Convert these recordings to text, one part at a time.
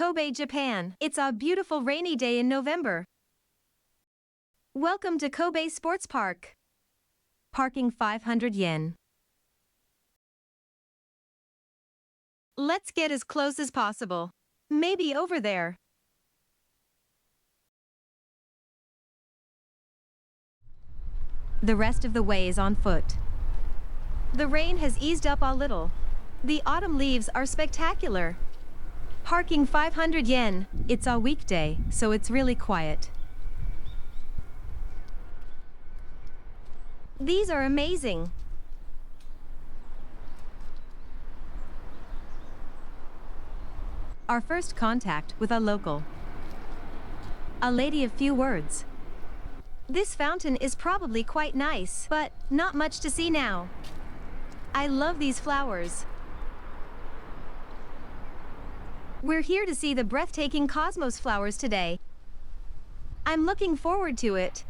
Kobe, Japan. It's a beautiful rainy day in November. Welcome to Kobe Sports Park. Parking 500 yen. Let's get as close as possible. Maybe over there. The rest of the way is on foot. The rain has eased up a little. The autumn leaves are spectacular. Parking 500 yen. It's a weekday, so it's really quiet. These are amazing. Our first contact with a local. A lady of few words. This fountain is probably quite nice, but not much to see now. I love these flowers. We're here to see the breathtaking cosmos flowers today. I'm looking forward to it.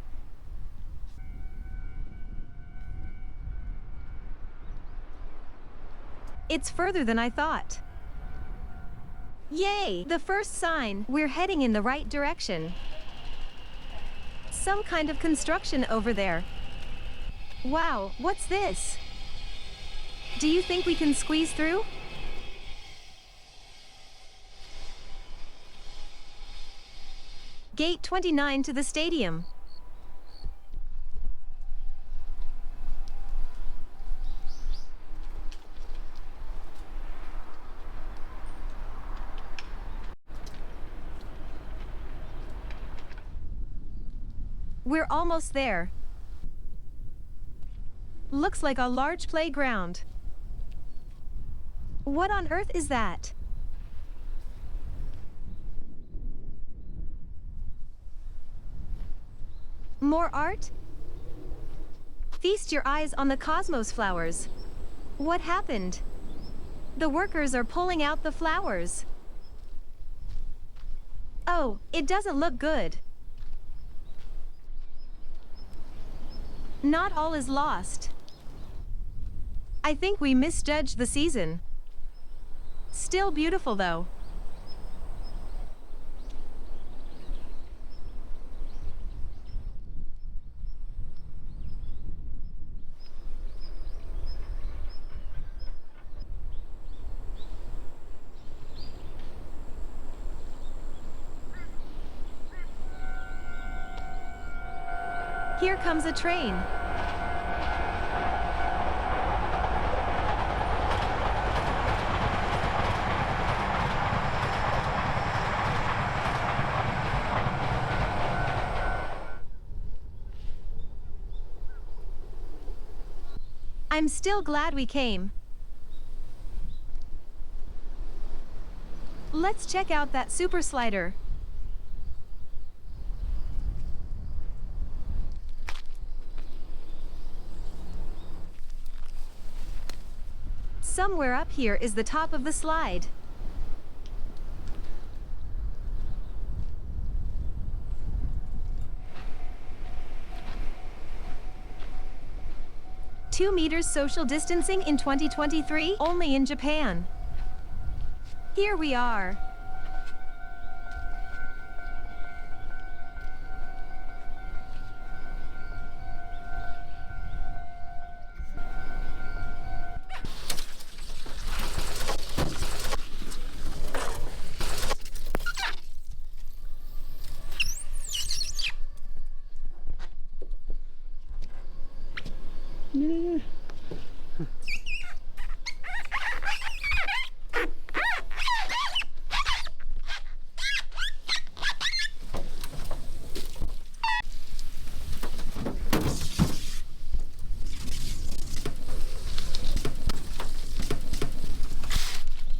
It's further than I thought. Yay! The first sign. We're heading in the right direction. Some kind of construction over there. Wow, what's this? Do you think we can squeeze through? Gate 29 to the stadium. We're almost there. Looks like a large playground. What on earth is that? More art? Feast your eyes on the cosmos flowers. What happened? The workers are pulling out the flowers. Oh, it doesn't look good. Not all is lost. I think we misjudged the season. Still beautiful though. Here comes a train. I'm still glad we came. Let's check out that super slider. Somewhere up here is the top of the slide. Two meters social distancing in 2023, only in Japan. Here we are.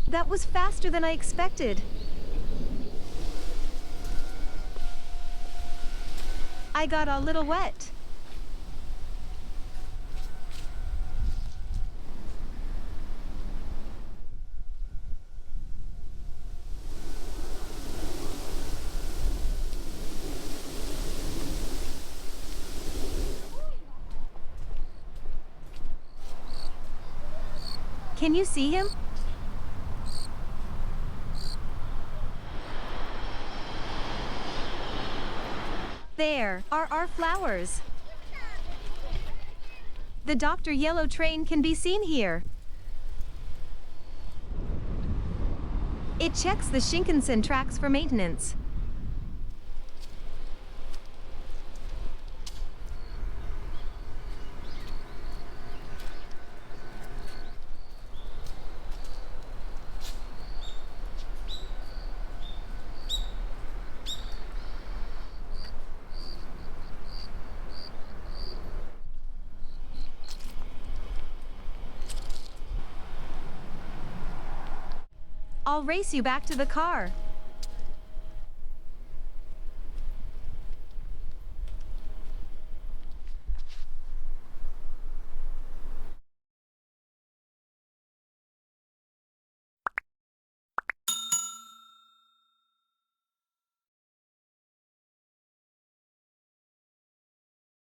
That was faster than I expected. I got a little wet. Can you see him? There are our flowers. The Dr. Yellow train can be seen here. It checks the Shinkansen tracks for maintenance. I'll race you back to the car.